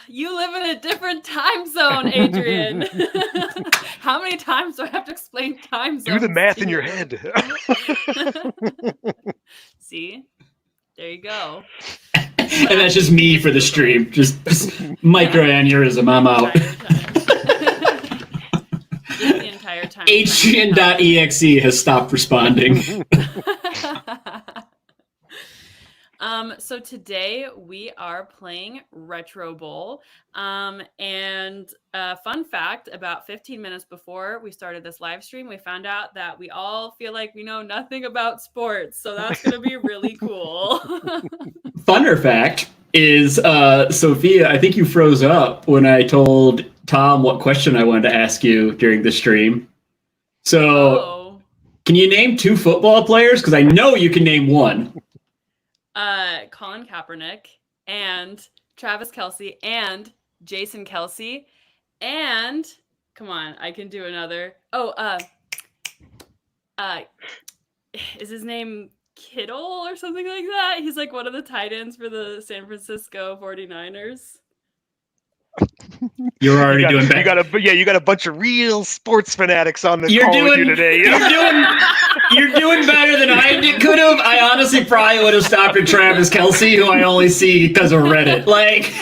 You live in a different time zone, Adrian. How many times do I have to explain time zones? Do the math to in your you? head. See? There you go. And that's just me for the stream. Just microaneurysm. I'm out. Just the entire time. Adrian.exe has stopped responding. So today we are playing Retro Bowl. And fun fact, about 15 minutes before we started this live stream, we found out that we all feel like we know nothing about sports. So that's going to be really cool. Funner fact is, Sophia, I think you froze up when I told Tom what question I wanted to ask you during the stream. So Can you name 2 football players? Because I know you can name one. Colin Kaepernick and Travis Kelce and Jason Kelce and come on, I can do another. Is his name Kittle or something like that? He's like one of the tight ends for the San Francisco 49ers. You're already doing better. You got a bunch of real sports fanatics on this call with you today. You're doing better than I could have. I honestly probably would have stopped at Travis Kelce, who I only see because of Reddit. Like,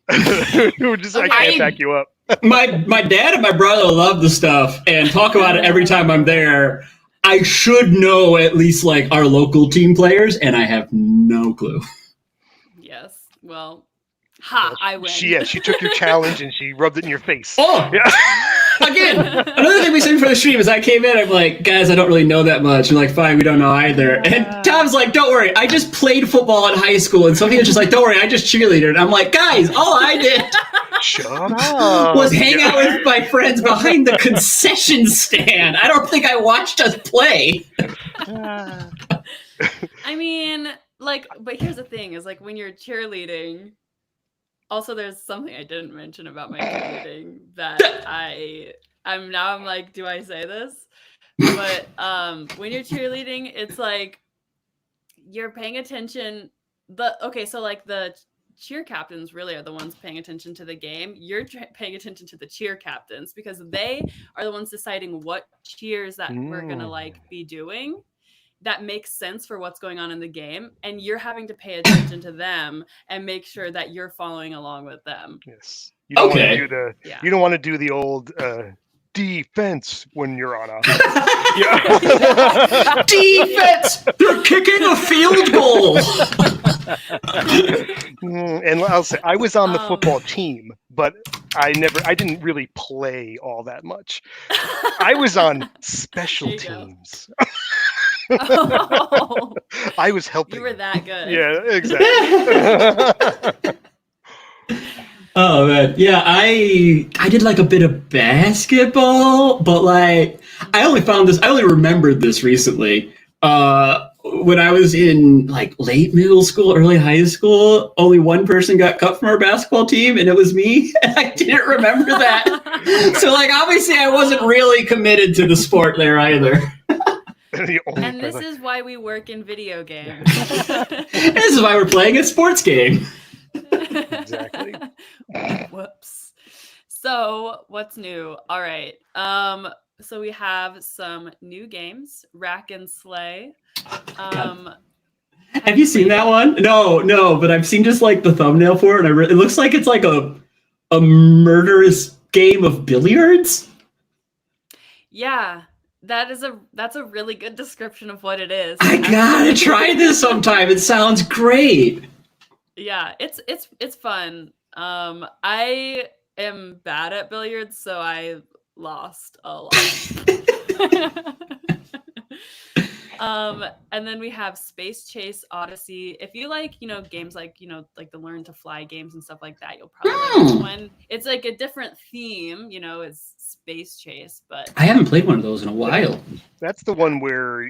I can't back you up. My dad and my brother love the stuff and talk about it every time I'm there. I should know at least like our local team players, and I have no clue. Yes, well. I win. She took your challenge and she rubbed it in your face. Oh, yeah. Again, another thing we said for the stream is I came in, I'm like, guys, I don't really know that much. You're like, fine, we don't know either. And Tom's like, don't worry, I just played football in high school. And Sophia's just like, don't worry, I just cheerleadered. And I'm like, guys, all I did was hang out with my friends behind the concession stand. I don't think I watched us play. I mean, like, but here's the thing is like when you're cheerleading. Also, there's something I didn't mention about my cheerleading that I'm like, do I say this? But when you're cheerleading, it's like you're paying attention. So like the cheer captains really are the ones paying attention to the game. You're paying attention to the cheer captains because they are the ones deciding what cheers that we're gonna like be doing. That makes sense for what's going on in the game, and you're having to pay attention to them and make sure that you're following along with them. Yes. You don't want to do the old defense when you're on a defense. They're kicking a field goal. And I'll say I was on the football team, but I didn't really play all that much. I was on special teams. Oh, I was helping. You were that good. Yeah, exactly. Oh man, yeah, I did like a bit of basketball, but like I only remembered this recently. When I was in like late middle school, early high school, only one person got cut from our basketball team, and it was me. And I didn't remember that. So like obviously I wasn't really committed to the sport there either. And this is why we work in video games. This is why we're playing a sports game. Exactly. Whoops. So what's new? All right. So we have some new games, Rack and Slay. Have you seen that one? No, but I've seen just like the thumbnail for it. And it looks like it's like a murderous game of billiards. Yeah. That's a really good description of what it is. I gotta try this sometime. It sounds great. Yeah, it's fun. I am bad at billiards, so I lost a lot. And then we have Space Chase Odyssey. If you like, games like, like the Learn to Fly games and stuff like that, you'll probably like this one. It's like a different theme, it's Space Chase, but I haven't played one of those in a while. That's the one where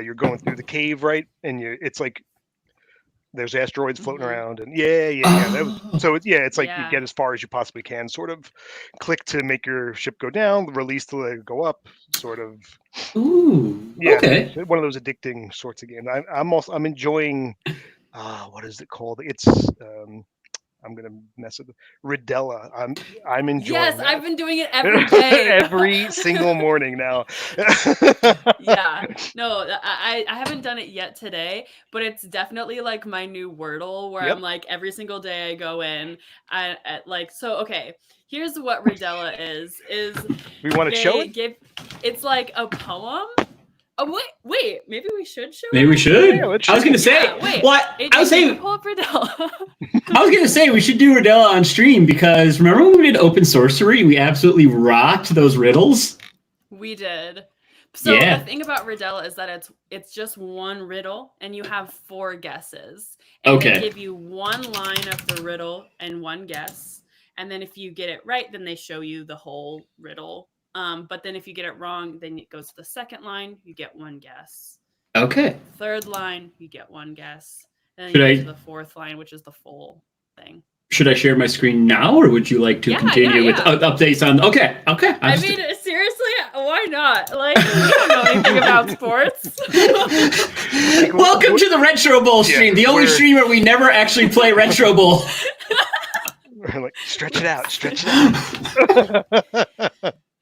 you're going through the cave, right? And it's like there's asteroids floating around, and it's like you get as far as you possibly can, sort of click to make your ship go down, release to go up, sort of. Ooh, yeah, okay. One of those addicting sorts of games. I'm enjoying. What is it called? It's I'm gonna mess with Ridella. I'm enjoying. Yes, that. I've been doing it every day. Every single morning now. Yeah. No, I haven't done it yet today, but it's definitely like my new Wordle where Yep. I'm like every single day I go in. Okay, here's what Ridella is We want to show they it. it's like a poem. Oh wait, maybe we should show Maybe it. we should. Yeah, let's I was show gonna it. say. Yeah, wait. What? I was saying. Pull up Ridella. I was gonna say we should do Riddella on stream because remember when we did Open Sorcery? We absolutely rocked those riddles. We did. So Yeah. the thing about Ridella is that it's just one riddle and you have 4 guesses. And Okay. they give you one line of the riddle and one guess. And then if you get it right, then they show you the whole riddle. But then if you get it wrong, then it goes to the second line, you get one guess. Okay. Third line, you get one guess. And then Should you I- go to the fourth line, which is the full thing. Should I share my screen now, or would you like to Yeah, continue with yeah. updates on? Okay. I mean, seriously, why not? Like, you don't know anything about sports. Welcome to the Retro Bowl stream, the only stream where we never actually play Retro Bowl. Like, stretch it out.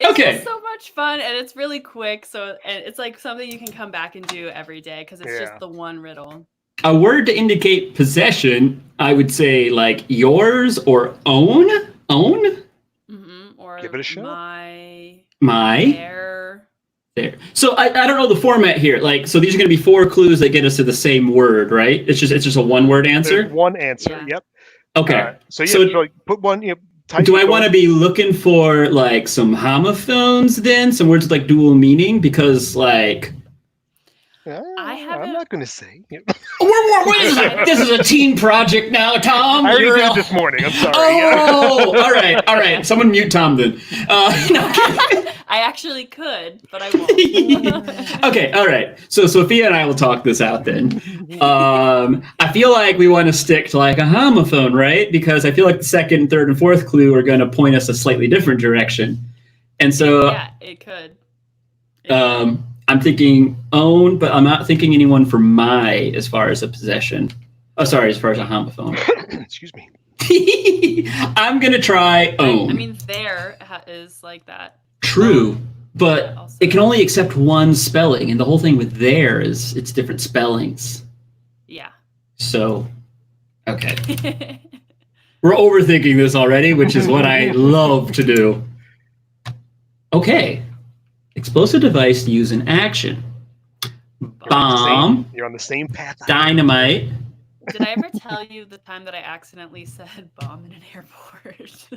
It's Okay. just so much fun and it's really quick. And it's like something you can come back and do every day because it's just the one riddle. A word to indicate possession, I would say like yours or own. Or give it a shot. My. There. So I don't know the format here. Like, so these are going to be 4 clues that get us to the same word, right? It's just a one-word answer. There's one answer. Yeah. Yep. Okay. So like put one. Do I want to be looking for like some homophones then? Some words with like dual meaning? Because like I'm not going to say. This is a team project now, Tom. I already did it this morning. I'm sorry. Oh, all right. Someone mute Tom then. I actually could, but I won't. Okay, all right. So Sophia and I will talk this out then. I feel like we want to stick to like a homophone, right? Because I feel like the second, third, and fourth clue are going to point us a slightly different direction. And so yeah, it could. I'm thinking own, but I'm not thinking anyone for my as far as a possession. Oh, sorry, as far as a homophone. Excuse me. I'm going to try own. I mean, there is like that. True, but also, it can only accept one spelling, and the whole thing with there is it's different spellings. Yeah. So, okay. We're overthinking this already, which is what I love to do. Okay. Explosive device used in action. Bomb. You're on the same path. Dynamite. Did I ever tell you the time that I accidentally said bomb in an airport?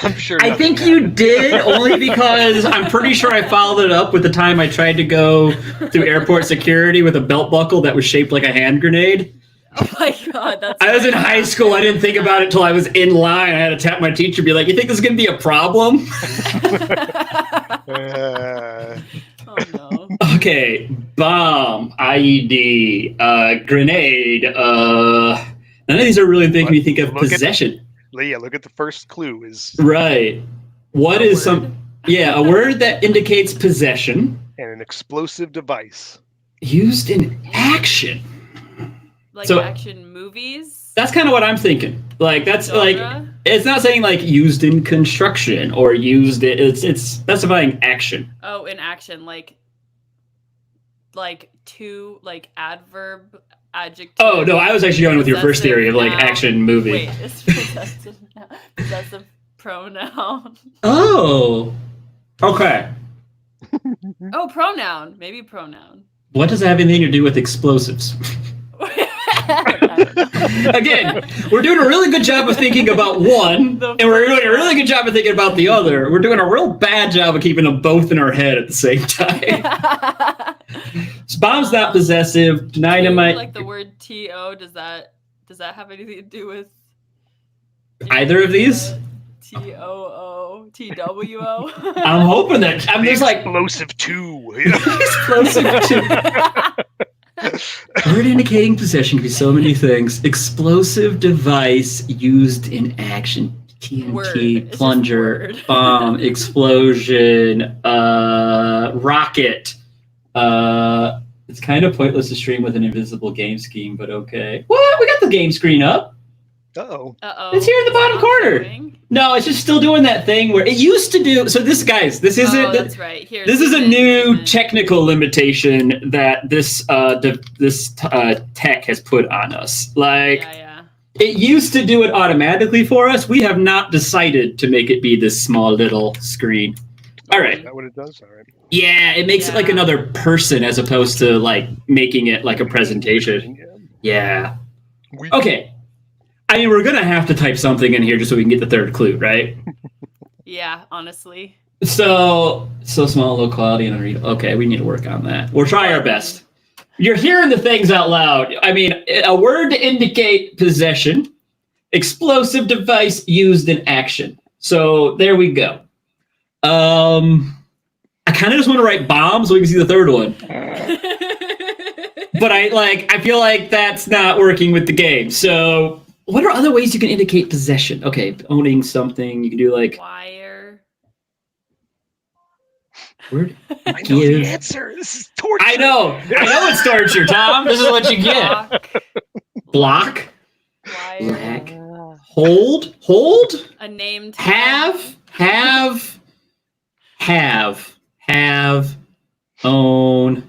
I'm sure. I think you did, only because I'm pretty sure I followed it up with the time I tried to go through airport security with a belt buckle that was shaped like a hand grenade. Oh my god, that's I was in high school. I didn't think about it until I was in line. I had to tap my teacher and be like, "You think this is going to be a problem?" Oh no. Okay, bomb, IED, grenade. None of these are really making me think of possession. Look at the first clue is right. What is some? Yeah, a word that indicates possession and an explosive device used in action. Like So- action movies? That's kind of what I'm thinking. Like that's like Genre? it's not saying like used in construction or used it. It's specifying action. Oh, in action, like to like adverb, adjective. Oh no, I was actually going with your first theory of like Possessive action movie. Wait, it's possessive pronoun. Oh, okay. Oh, pronoun. Maybe pronoun. What does that have anything to do with explosives? Again, we're doing a really good job of thinking about one, and we're doing a really good job of thinking about the other. We're doing a real bad job of keeping them both in our head at the same time. So bomb's not possessive. Dynamite. Like the word to, does that have anything to do with Either of these? TOO, TWO? I'm hoping that I'm just like explosive two. explosive two. Word indicating possession can be so many things. Explosive device used in action. TNT, Word. It's just plunger, word. bomb, explosion, rocket, It's kind of pointless to stream with an invisible game scheme, but okay. What? We got the game screen up. Uh-oh. It's here in the bottom corner. No, it's just still doing that thing where it used to do. So this, guys, this isn't. Oh, that's right. Here, this is a new technical limitation that this tech has put on us. Like, it used to do it automatically for us. We have not decided to make it be this small little screen. All right. Is that what it does? All right. Yeah, it makes it like another person as opposed to like making it like a presentation. Yeah. Okay. I mean, we're gonna have to type something in here just so we can get the third clue, right? Yeah, honestly. So small, low quality, and unreadable. Okay, we need to work on that. We'll try our best. You're hearing the things out loud. I mean, a word to indicate possession, explosive device used in action. So there we go. I kind of just want to write bomb so we can see the third one. But I feel like that's not working with the game. So what are other ways you can indicate possession? Okay, owning something. You can do like wire. Word. I know the answer. This is torture. I know it's torture, Tom. This is what you get. Block. Wire. Hold. A named. Have. Own.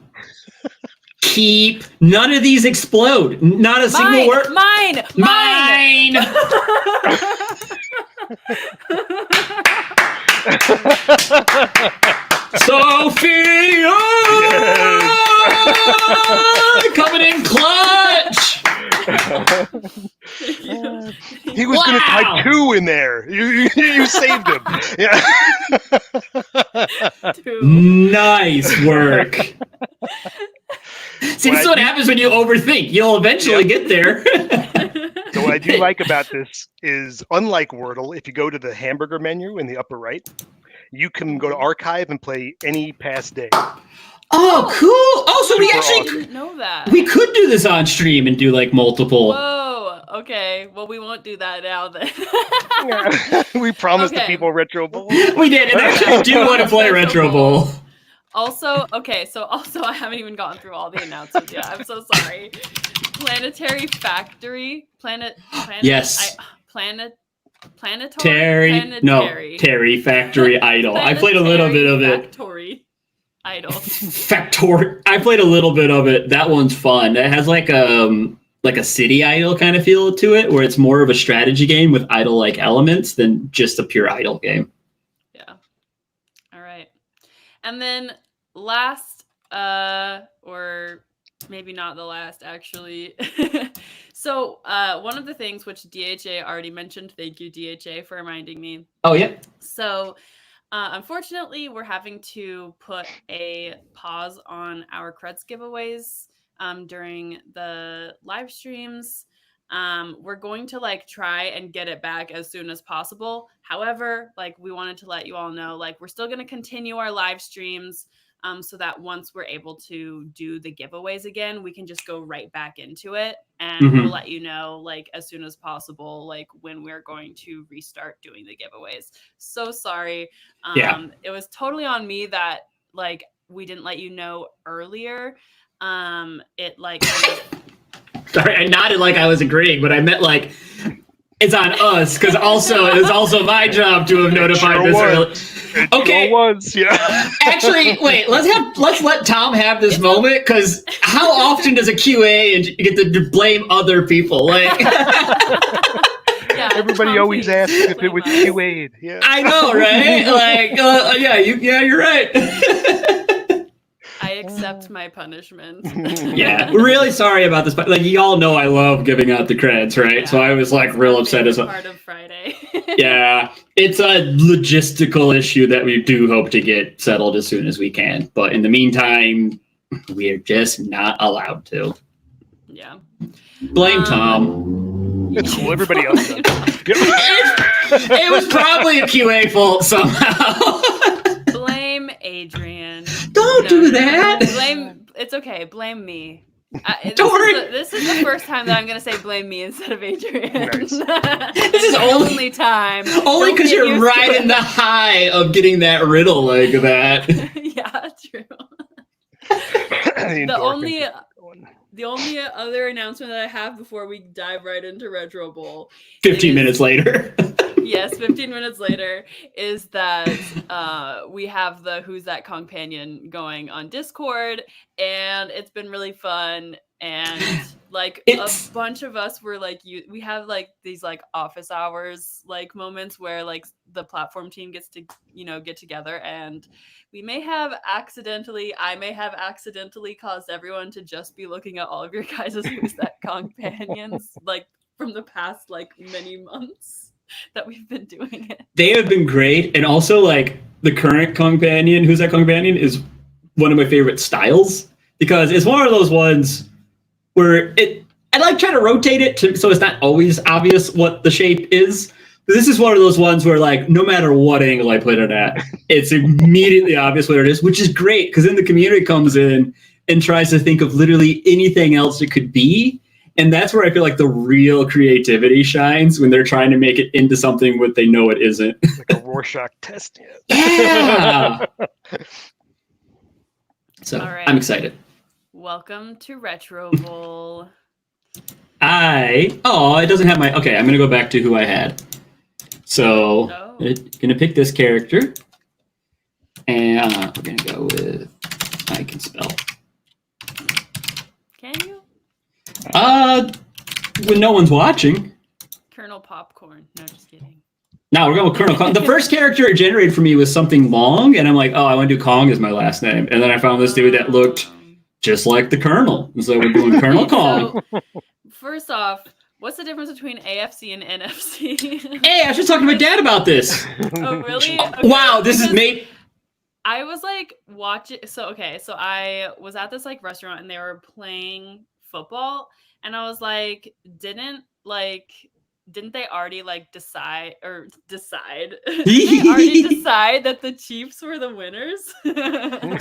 Keep. None of these explode. Not a single word. Mine. Sophia! Coming in clutch! He was going to type 2 in there. You saved him. Yeah. Nice work. See, this is what happens when you overthink. You'll eventually get there. So what I do like about this is, unlike Wordle, if you go to the hamburger menu in the upper right, you can go to archive and play any past day. Oh, cool! Oh, so we actually didn't know that. We could do this on stream and do like multiple. Whoa. Okay. Well, we won't do that now then. We promised the people Retro Bowl. We did, and actually I do want to play Retro Bowl. Also, I haven't even gotten through all the announcements yet. I'm so sorry. Planetary Factory. Yes. Terry Factory Idol. I played a little bit of it. Factory Idol. I played a little bit of it. That one's fun. It has like a city idol kind of feel to it, where it's more of a strategy game with idol-like elements than just a pure idol game. Yeah. All right. And then last, or maybe not the last, actually. So one of the things which DHA already mentioned, thank you, DHA, for reminding me. Oh, yeah. So unfortunately, we're having to put a pause on our Creds giveaways during the live streams. We're going to try and get it back as soon as possible. However, we wanted to let you all know, we're still going to continue our live streams so that once we're able to do the giveaways again, we can just go right back into it. And we'll let you know, as soon as possible, when we're going to restart doing the giveaways. So sorry. It was totally on me that, we didn't let you know earlier. Sorry, I nodded like I was agreeing, but I meant it's on us, because also it was also my job to have notified this early. Okay. Actually, wait. Let's let Tom have this moment, because how often does a QA and you get to blame other people? Everybody always asks if it was QA'd. Yeah. I know, right? You're right. I accept my punishment. Yeah, we're really sorry about this, but you all know I love giving out the creds, right? Yeah, so I was real upset as well. Part of Friday. Yeah, it's a logistical issue that we do hope to get settled as soon as we can. But in the meantime, we're just not allowed to. Yeah. Blame Tom. It's cool. Everybody else does. It was probably a QA fault somehow. Blame Adrian. Don't do that. It's okay. Blame me. Don't worry. This is the first time that I'm going to say blame me instead of Adrian. Nice. This is only time. Only because you're right in the high of getting that riddle like that. Yeah, true. The only other announcement that I have before we dive right into Retro Bowl 15 minutes later. Yes, 15 minutes later is that we have the Who's That Companion going on Discord, and it's been really fun. And like a bunch of us were like, we have like these like office hours like moments where like the platform team gets to get together, and I may have accidentally caused everyone to just be looking at all of your guys' Who's That Companions like from the past like many months that we've been doing it. They have been great, and also like the current companion, Who's That Companion, is one of my favorite styles because it's one of those ones where I like trying to rotate it so it's not always obvious what the shape is. But this is one of those ones where like no matter what angle I put it at, it's immediately obvious what it is, which is great because then the community comes in and tries to think of literally anything else it could be. And that's where I feel like the real creativity shines when they're trying to make it into something what they know it isn't. Like a Rorschach test. Yeah. So right. I'm excited. Welcome to Retro Bowl. It doesn't have my... Okay, I'm going to go back to who I had. So I'm going to pick this character. And we're going to go with... I can spell. Can you? When no one's watching. Colonel Popcorn. No, just kidding. No, we're going with Colonel. The first character it generated for me was something long, and I'm like, I want to do Kong as my last name. And then I found this dude that looked just like the Colonel. And so we're doing Colonel Kong. So, first off, what's the difference between AFC and NFC? Hey, I was just talking to my dad about this. Oh, really? Okay. Wow, this is made... I was like watching... So I was at this like restaurant, and they were playing football, and I was like, didn't they already like decide did they already decide that the Chiefs were the winners?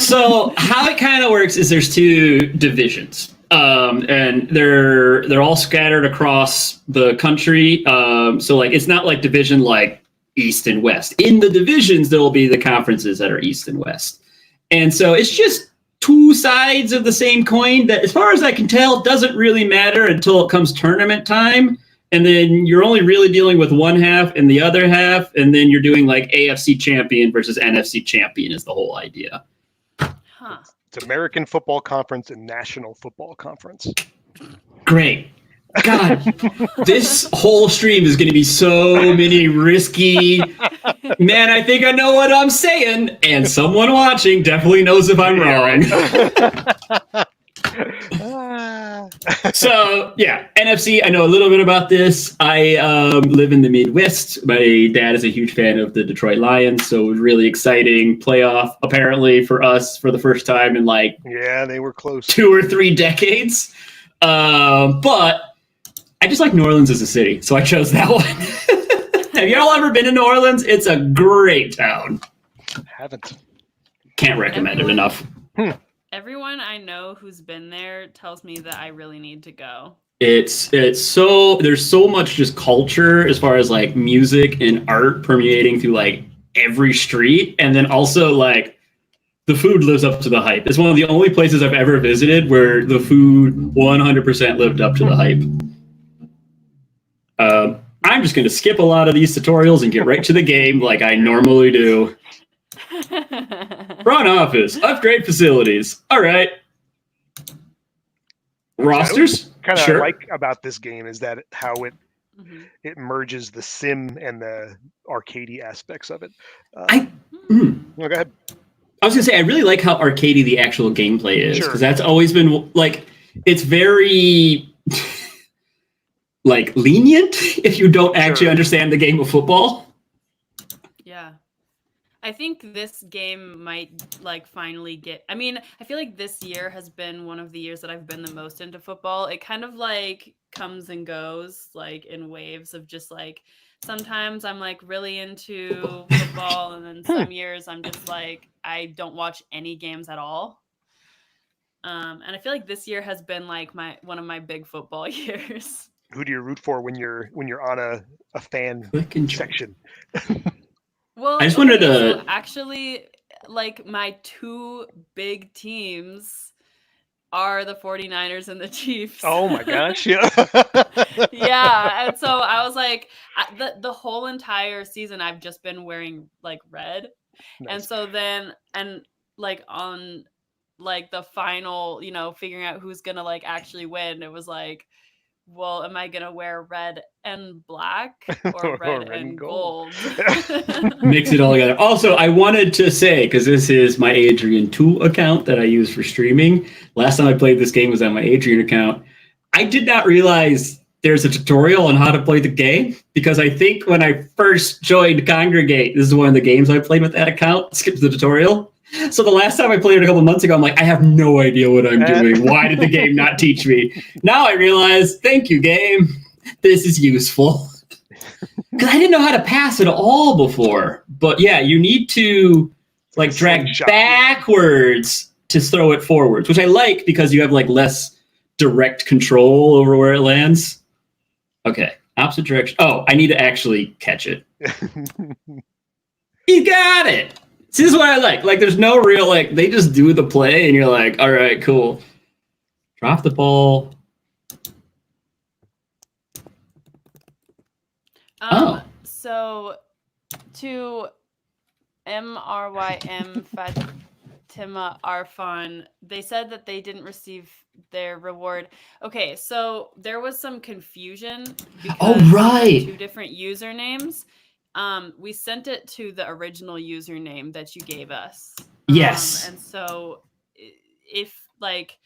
So how it kind of works is there's two divisions, and they're all scattered across the country, so like it's not like division like East and West. In the divisions there will be the conferences that are East and West, and so it's just two sides of the same coin that, as far as I can tell, doesn't really matter until it comes tournament time. And then you're only really dealing with one half and the other half. And then you're doing like AFC champion versus NFC champion is the whole idea. Huh. It's American Football Conference and National Football Conference. Great. God, this whole stream is going to be so many risky. Man, I think I know what I'm saying, and someone watching definitely knows if I'm wrong. So, yeah, NFC, I know a little bit about this. I live in the Midwest. My dad is a huge fan of the Detroit Lions, so it was really exciting playoff, apparently, for us for the first time in like... Yeah, they were close. 2 or 3 decades. But I just like New Orleans as a city, so I chose that one. Have y'all ever been to New Orleans? It's a great town. Haven't. Can't recommend it enough. Everyone I know who's been there tells me that I really need to go. It's so, there's so much just culture as far as like music and art permeating through like every street, and then also like the food lives up to the hype. It's one of the only places I've ever visited where the food 100% lived up to the hype. I'm just going to skip a lot of these tutorials and get right to the game like I normally do. Front office, upgrade facilities. All right. Rosters? Kind of sure. like about this game is that how it merges the sim and the arcadey aspects of it. No, go ahead. I was going to say, I really like how arcadey the actual gameplay is, because that's always been, like, it's very, like, lenient if you don't actually understand the game of football. Yeah. I think this game might, like, finally get... I mean, I feel like this year has been one of the years that I've been the most into football. It kind of, like, comes and goes, like, in waves of just, like... Sometimes I'm like really into football, and then some years I'm just like I don't watch any games at all. And I feel like this year has been like one of my big football years. Who do you root for when you're on a fan section? Well, I just wanted to so actually, like my two big teams are the 49ers and the Chiefs. Oh my gosh, yeah. Yeah, and so I was like, the whole entire season I've just been wearing like red. Nice. And so then, and like on like the final, figuring out who's gonna like actually win, it was like, well, am I gonna wear red and black or red and gold? Mix it all together. Also, I wanted to say, because this is my Adrian 2 account that I use for streaming. Last time I played this game was on my Adrian account. I did not realize there's a tutorial on how to play the game, because I think when I first joined Kongregate, this is one of the games I played with that account, skipped the tutorial. So the last time I played it a couple months ago, I'm like, I have no idea what I'm doing. Why did the game not teach me? Now I realize, thank you, game. This is useful. Because I didn't know how to pass at all before. But yeah, you need to like drag backwards to throw it forwards, which I like because you have like less direct control over where it lands. Okay, opposite direction. Oh, I need to actually catch it. You got it. See, this is what I like. Like, there's no real, like, they just do the play, and you're like, all right, cool. Drop the ball. So, to MRYM Fatima Arfan, they said that they didn't receive their reward. Okay, so there was some confusion because right. 2 different usernames. We sent it to the original username that you gave us. Yes. And so if like,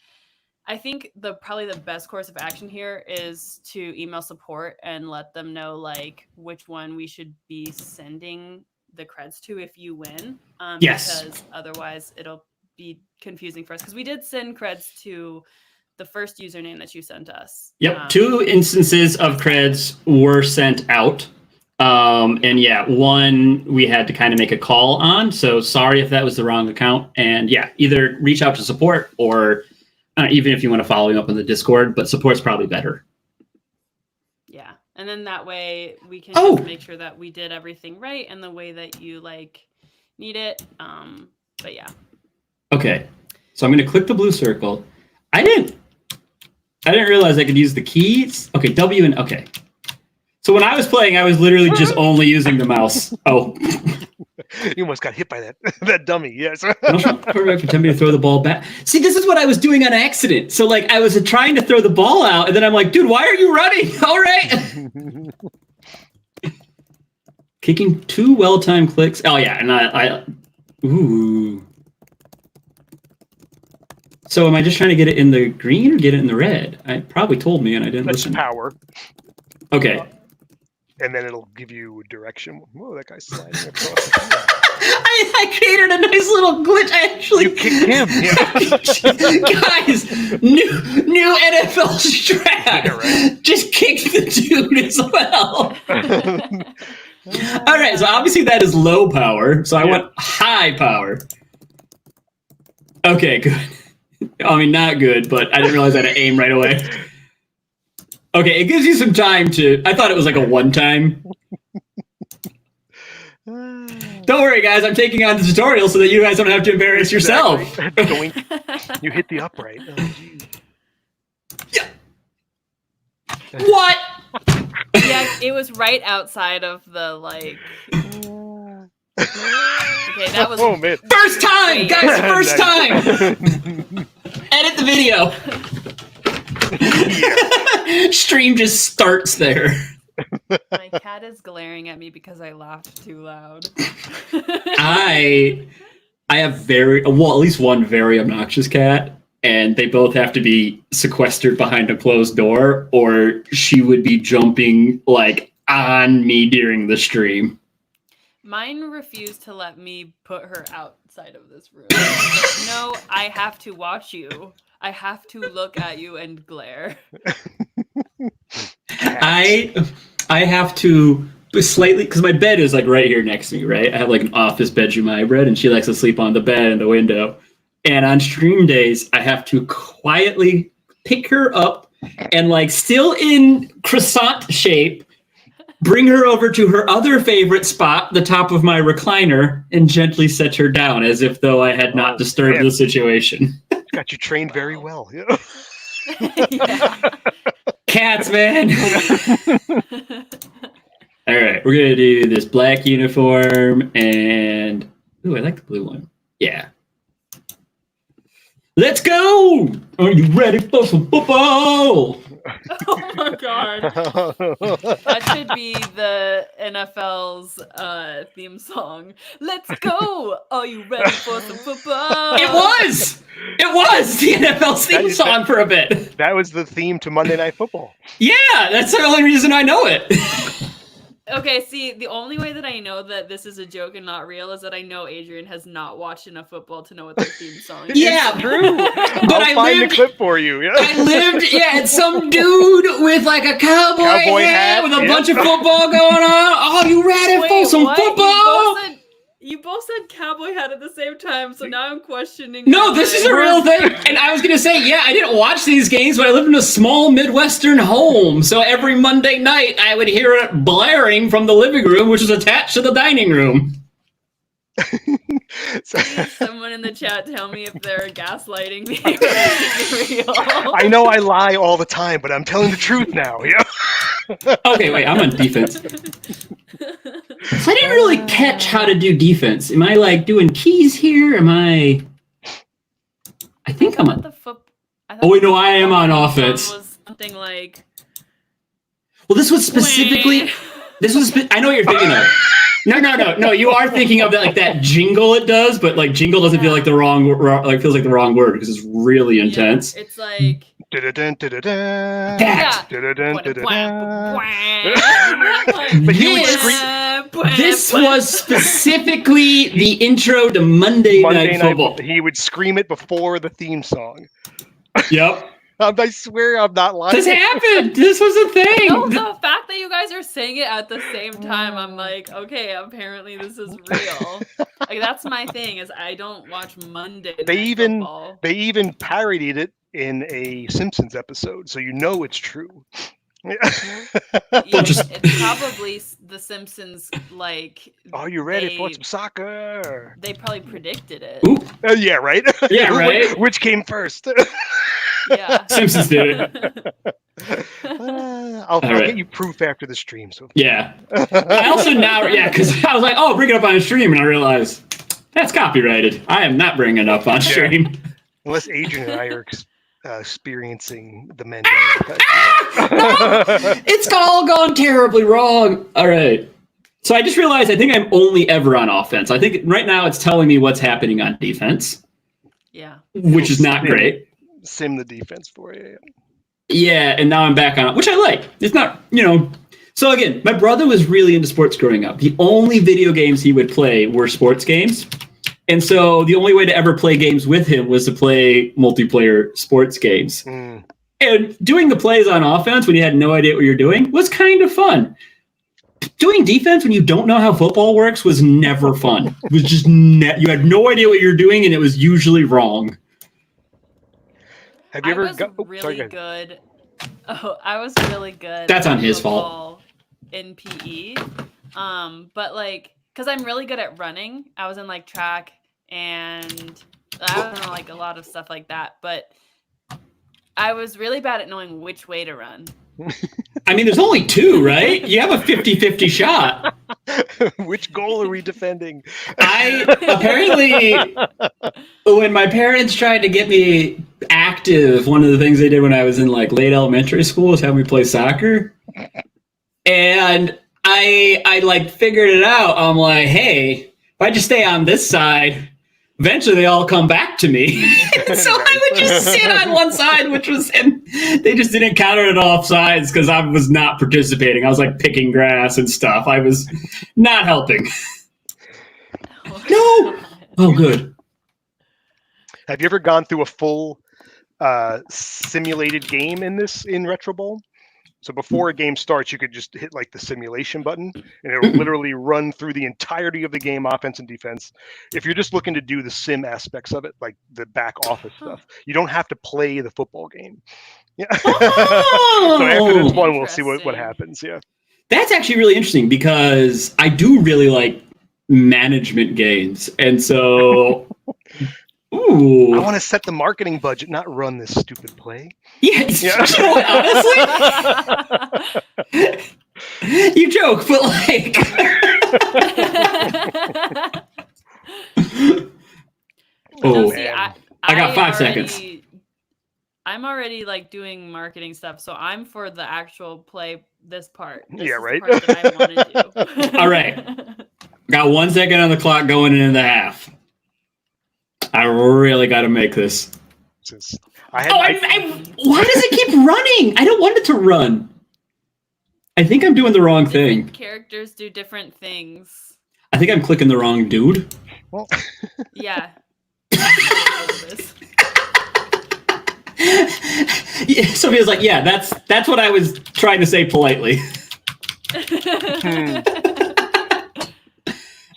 I think probably the best course of action here is to email support and let them know like which one we should be sending the creds to if you win. Yes. Because otherwise it'll be confusing for us. Because we did send creds to the first username that you sent us. Yep. 2 instances of creds were sent out. And yeah, one we had to kind of make a call on. So sorry if that was the wrong account. And yeah, either reach out to support or even if you want to follow me up on the Discord, but support's probably better. Yeah. And then that way we can just make sure that we did everything right and the way that you like need it. But yeah. Okay. So I'm going to click the blue circle. I didn't realize I could use the keys. Okay. W and okay. So when I was playing, I was literally just only using the mouse. Oh. You almost got hit by that dummy, yes. Pretend me to throw the ball back. See, this is what I was doing on accident. So, like, I was trying to throw the ball out, and then I'm like, dude, why are you running? All right. Kicking 2 well-timed clicks. Oh, yeah, and ooh. So am I just trying to get it in the green or get it in the red? I probably told me, and I didn't listen. Power. Okay. And then it'll give you direction. Whoa, that guy's sliding across. I created a nice little glitch. I actually you kicked him. Yeah. Guys, new NFL strat. Yeah, right. Just kicked the dude as well. All right, so obviously that is low power. So I want high power. Okay, good. I mean, not good, but I didn't realize I had to aim right away. Okay, it gives you some time to... I thought it was like a one-time. Don't worry, guys. I'm taking on the tutorial so that you guys don't have to embarrass yourself. You hit the upright. Oh, yeah. What? Yeah, it was right outside of the, like... Okay, that was... Oh, man. First time! Guys, first time! Edit the video. Yeah. Stream just starts there. My cat is glaring at me because I laughed too loud. I have at least one very obnoxious cat, and they both have to be sequestered behind a closed door, or she would be jumping like on me during the stream. Mine refused to let me put her outside of this room. Like, no, I have to watch you. I have to look at you and glare. I have to slightly, because my bed is like right here next to me, right? I have like an office bedroom hybrid, and she likes to sleep on the bed in the window. And on stream days, I have to quietly pick her up and like still in croissant shape, bring her over to her other favorite spot, the top of my recliner, and gently set her down as if though I had not disturbed the situation. Got you trained very well. Yeah. Yeah. Cats, man. All right, we're gonna do this black uniform and ooh, I like the blue one. Yeah. Let's go! Are you ready for some football? Oh my god. That should be the NFL's theme song. Let's go! Are you ready for some football? It was! It was the NFL's theme song for a bit. That was the theme to Monday Night Football. Yeah, that's the only reason I know it. Okay, see, the only way that I know that this is a joke and not real is that I know Adrian has not watched enough football to know what their theme song is. Yeah, True. but I'll find the clip for you. Yeah. I lived, it's some dude with like a cowboy hat with a bunch of football going on. Oh, you ready for some football? You both said cowboy hat at the same time, so now I'm questioning. No, this is a real thing. And I was going to say, yeah, I didn't watch these games, but I lived in a small Midwestern home. So every Monday night, I would hear it blaring from the living room, which was attached to the dining room. Please, someone in the chat tell me if they're gaslighting me or is it real. I know I lie all the time, but I'm telling the truth now. Yeah. Okay, wait, I'm on defense. So I didn't really catch how to do defense. Am I like doing keys here? I think I'm on. Oh wait, no, I am on offense. Was something like. Well, this was specifically. I know what you're thinking of. No. You are thinking of that, like that jingle it does, but like jingle doesn't feel like the wrong, like feels like the wrong word because it's really intense. Yeah, it's like. This was specifically the intro to Monday Night Football. He would scream it before the theme song. Yep. I swear I'm not lying. This happened. This was a thing. No, the fact that you guys are saying it at the same time, I'm like, okay, apparently this is real. Like that's my thing is I don't watch Monday Night Football. They even parodied it in a Simpsons episode, so you know it's true. Yeah, it's probably the Simpsons. Like, are you ready for some soccer? They probably predicted it. Yeah, right. Yeah, right. Which came first? Yeah, Simpsons did it. I'll get you proof after the stream. So yeah, I also now because I was like, oh, bring it up on stream, and I realized that's copyrighted. I am not bringing it up on stream unless Adrian and I are experiencing the Mandela effect. No! It's all gone terribly wrong. All right. So I just realized I think I'm only ever on offense. I think right now it's telling me what's happening on defense. Yeah. Which is not great. Sim the defense for you. Yeah, and now I'm back on it, which I like. It's not, So again, my brother was really into sports growing up. The only video games he would play were sports games. And so the only way to ever play games with him was to play multiplayer sports games. Mm. And doing the plays on offense when you had no idea what you're doing was kind of fun. Doing defense when you don't know how football works was never fun. It was just you had no idea what you're doing, and it was usually wrong. Have you ever really good? Oh, I was really good. That's on his fault. In PE, but like. Because I'm really good at running. I was in like track and I don't know, like a lot of stuff like that. But I was really bad at knowing which way to run. I mean, there's only two, right? You have a 50-50 shot. Which goal are we defending? Apparently, when my parents tried to get me active, one of the things they did when I was in like late elementary school was have me play soccer. And I like figured it out. I'm like, hey, if I just stay on this side, eventually they all come back to me. So I would just sit on one side, and they just didn't count it off sides because I was not participating. I was like picking grass and stuff. I was not helping. No. Oh, good. Have you ever gone through a full simulated game in Retro Bowl? So before a game starts, you could just hit like the simulation button and it'll literally run through the entirety of the game, offense and defense. If you're just looking to do the sim aspects of it, like the back office stuff, you don't have to play the football game. Yeah. Oh! So after this one, we'll see what happens. Yeah. That's actually really interesting because I do really like management games. And so Ooh. I want to set the marketing budget, not run this stupid play. Yeah. You know what, honestly, you joke, but like. No, see, I got 5 seconds. I'm already like doing marketing stuff, so I'm for the actual play. This part. This Yeah, is right. The part that I want to do. All right. Got 1 second on the clock going into the half. I really got to make this. Why does it keep running? I don't want it to run. I think I'm doing the wrong thing. Characters do different things. I think I'm clicking the wrong dude. Well, yeah. Yeah, Sophia's like, yeah, that's what I was trying to say politely.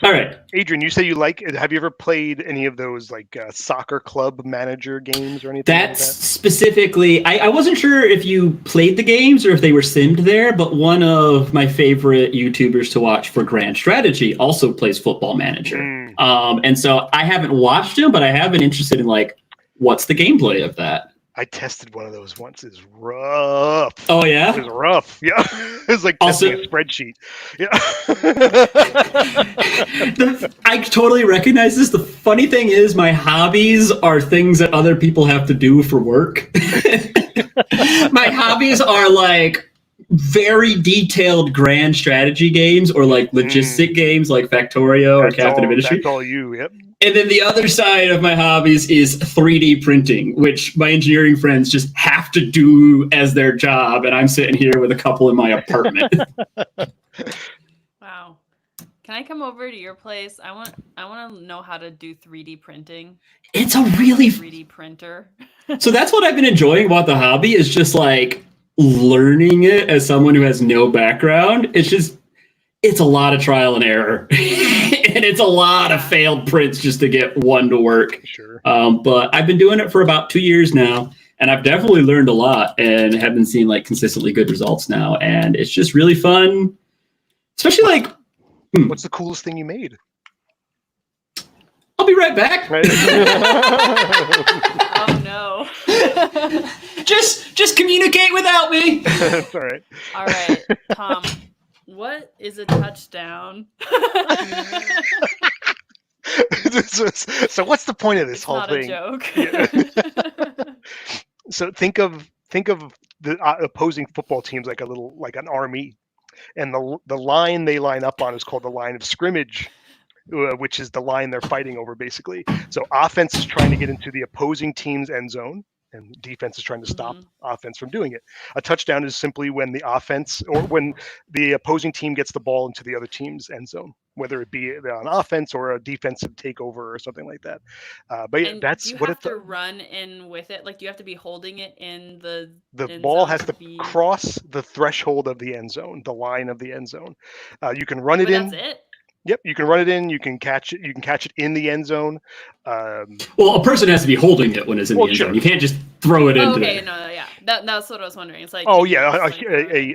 All right, Adrian, you say you have you ever played any of those like soccer club manager games or anything? That's like that? Specifically, I wasn't sure if you played the games or if they were simmed there, but one of my favorite YouTubers to watch for Grand Strategy also plays Football Manager. And so I haven't watched him, but I have been interested in like, what's the gameplay of that? I tested one of those once. It's rough. Oh yeah, it was rough. Yeah, it was like testing a spreadsheet. Yeah. I totally recognize this. The funny thing is, my hobbies are things that other people have to do for work. My hobbies are like very detailed grand strategy games or like logistic games like Factorio or Captain of Industry. That's all you. Yep. And then the other side of my hobbies is 3D printing, which my engineering friends just have to do as their job. And I'm sitting here with a couple in my apartment. Wow. Can I come over to your place? I want to know how to do 3D printing. It's a really 3D printer. So that's what I've been enjoying about the hobby is just like learning it as someone who has no background. It's a lot of trial and error. And it's a lot of failed prints just to get one to work. Sure. But I've been doing it for about 2 years now, and I've definitely learned a lot and have been seeing like consistently good results now. And it's just really fun, especially like. What's the coolest thing you made? I'll be right back. Oh no. Just communicate without me. That's all right. All right, Tom. What is a touchdown? So what's the point of this whole not thing? A joke. Yeah. So think of the opposing football teams like an army, and the line they line up on is called the line of scrimmage, which is the line they're fighting over basically. So offense is trying to get into the opposing team's end zone, and defense is trying to stop offense from doing it. A touchdown is simply when the offense or when the opposing team gets the ball into the other team's end zone, whether it be on offense or a defensive takeover or something like that. But yeah, that's what it's. Do you have to run in with it? Like, do you have to be holding it in the ball has to cross the threshold of the end zone, the line of the end zone. You can run it in. That's it? Yep, you can run it in. You can catch it. You can catch it in the end zone. Well, a person has to be holding it when it's in the end zone. You can't just throw it into there. Okay, no, yeah, that's what I was wondering. It's like, oh yeah,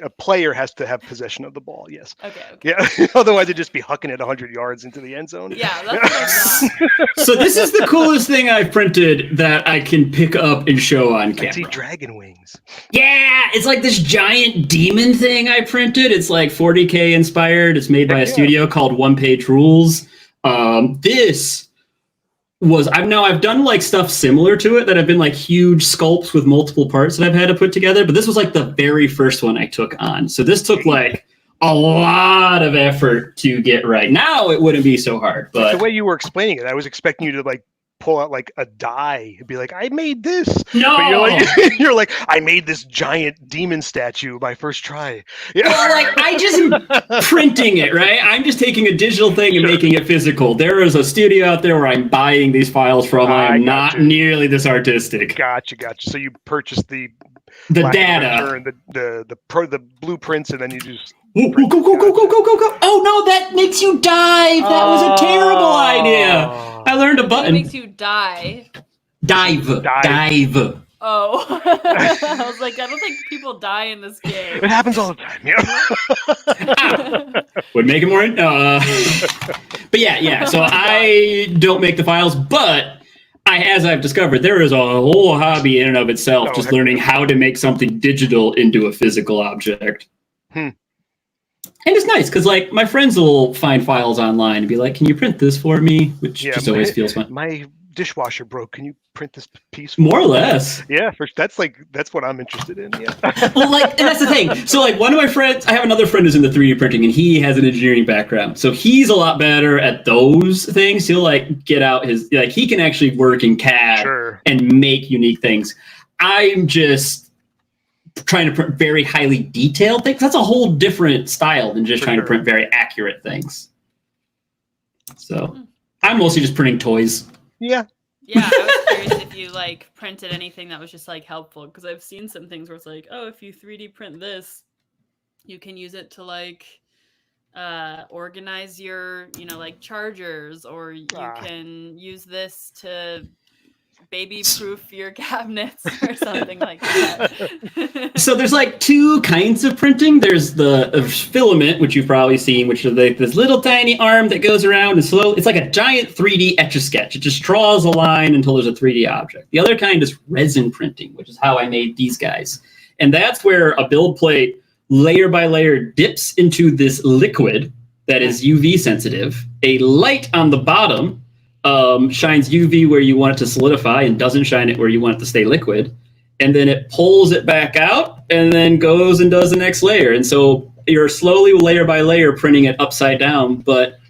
a player has to have possession of the ball. Yes. Okay. Yeah, otherwise it'd just be hucking it 100 yards into the end zone. Yeah, that's what I thought. So this is the coolest thing I've printed that I can pick up and show on camera. I see dragon wings. Yeah, it's like this giant demon thing I printed. It's like 40K inspired. It's made by a studio called One Page Rules. This was I've done like stuff similar to it that have been like huge sculpts with multiple parts that I've had to put together, but this was like the very first one I took on. So this took like a lot of effort to get right. Now it wouldn't be so hard, but the way you were explaining it, I was expecting you to like pull out like a die and be like, I made this. No, but you're like, I made this giant demon statue my first try. Yeah. Well, like I just am printing it, right? I'm just taking a digital thing and making it physical. There is a studio out there where I'm buying these files from. I'm not nearly this artistic. Gotcha. So you purchased the data, and the blueprints, and then you just go. Oh no, that makes you dive. That was a terrible idea. I learned a button. It makes you die. Dive. Oh. I was like, I don't think people die in this game. It happens all the time. Yeah. Would make it more. But yeah. So I don't make the files, but as I've discovered, there is a whole hobby in and of itself, just learning how to make something digital into a physical object. And it's nice because, like, my friends will find files online and be like, "Can you print this for me?" Which just always feels fun. My dishwasher broke. Can you print this piece? More or less. Yeah, that's what I'm interested in. Yeah. Well, and that's the thing. So, like, one of my friends, I have another friend who's in the 3D printing, and he has an engineering background. So he's a lot better at those things. He'll get out he can actually work in CAD and make unique things. I'm just trying to print very highly detailed things. That's a whole different style than just trying to print very accurate things. So I'm mostly just printing toys. Yeah. Yeah, I was curious if you printed anything that was just helpful, because I've seen some things where it's oh, if you 3D print this, you can use it to organize your chargers, or you can use this to baby-proof your cabinets or something like that. So there's two kinds of printing. There's the filament, which you've probably seen, which is this little tiny arm that goes around and slowly, it's like a giant 3D Etch-a-Sketch. It just draws a line until there's a 3D object. The other kind is resin printing, which is how I made these guys. And that's where a build plate, layer by layer, dips into this liquid that is UV sensitive. A light on the bottom shines UV where you want it to solidify and doesn't shine it where you want it to stay liquid. And then it pulls it back out and then goes and does the next layer. And so you're slowly, layer by layer, printing it upside down, but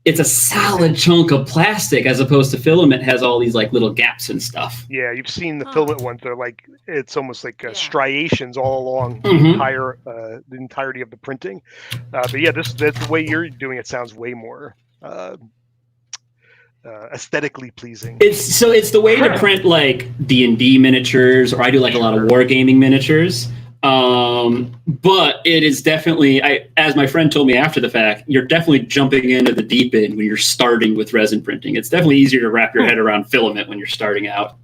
it's a solid chunk of plastic as opposed to filament has all these little gaps and stuff. Yeah, you've seen the filament ones. They're it's almost like striations all along the entirety of the printing. But yeah, the way you're doing it sounds way more aesthetically pleasing. It's the way to print D&D miniatures, or I do a lot of wargaming miniatures. But it is definitely, as my friend told me after the fact, you're definitely jumping into the deep end when you're starting with resin printing. It's definitely easier to wrap your head around filament when you're starting out.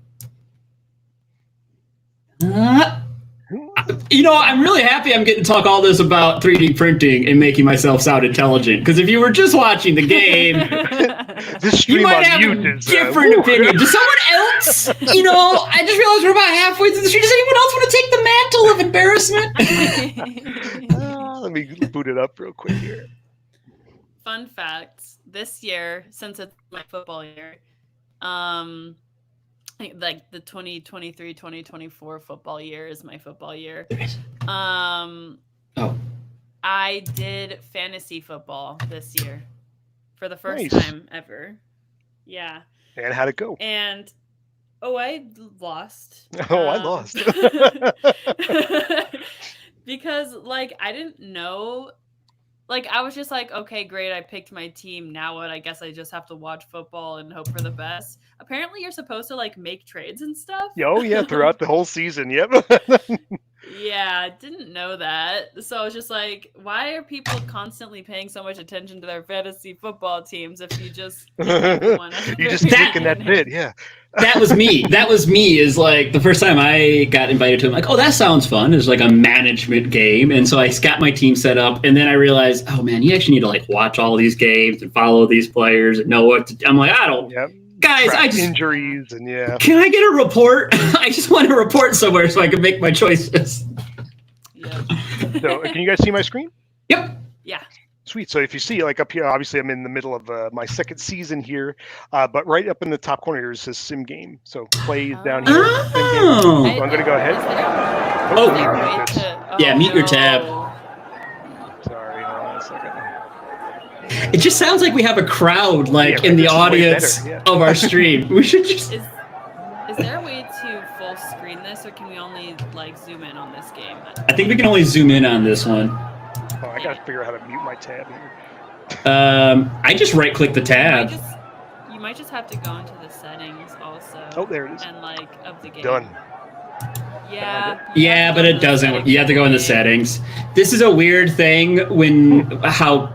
I'm really happy I'm getting to talk all this about 3D printing and making myself sound intelligent. Because if you were just watching the game, this stream you might have a different opinion. Does someone else? I just realized we're about halfway through the stream. Does anyone else want to take the mantle of embarrassment? Let me boot it up real quick here. Fun facts. This year, since it's my football year, the 2023-2024 football year is my football year. I did fantasy football this year for the first time ever. Yeah. And how'd it go? And I lost. I lost. Because I didn't know. I was just okay, great, I picked my team. Now what? I guess I just have to watch football and hope for the best. Apparently, you're supposed to make trades and stuff. Oh yeah, throughout the whole season. Yep. Yeah, didn't know that. So I was just why are people constantly paying so much attention to their fantasy football teams if you just you just taking that bit? Yeah. That was me. Is the first time I got invited to it, oh, that sounds fun. It's a management game. And so I got my team set up, and then I realized, oh man, you actually need to watch all these games and follow these players and know what to do. I'm I don't. Yep. Guys, I just injuries and Can I get a report? I just want a report somewhere so I can make my choices. Yeah. So, can you guys see my screen? Yep. Yeah. Sweet. So if you see up here, obviously I'm in the middle of my second season here, but right up in the top corner here says Sim Game. So plays down here. Oh. So I'm going to go ahead. Mute your tab. Sorry, hold on a second. It just sounds like we have a crowd in the audience of our stream. We should just. Is there a way to full screen this, or can we only zoom in on this game? I think we can only zoom in on this one. Oh, I gotta figure out how to mute my tab here. I just right click the tab. You might just have to go into the settings also. Oh, there it is. And of the game. Done. Yeah. Yeah, but it doesn't. You have to go in the settings. This is a weird thing how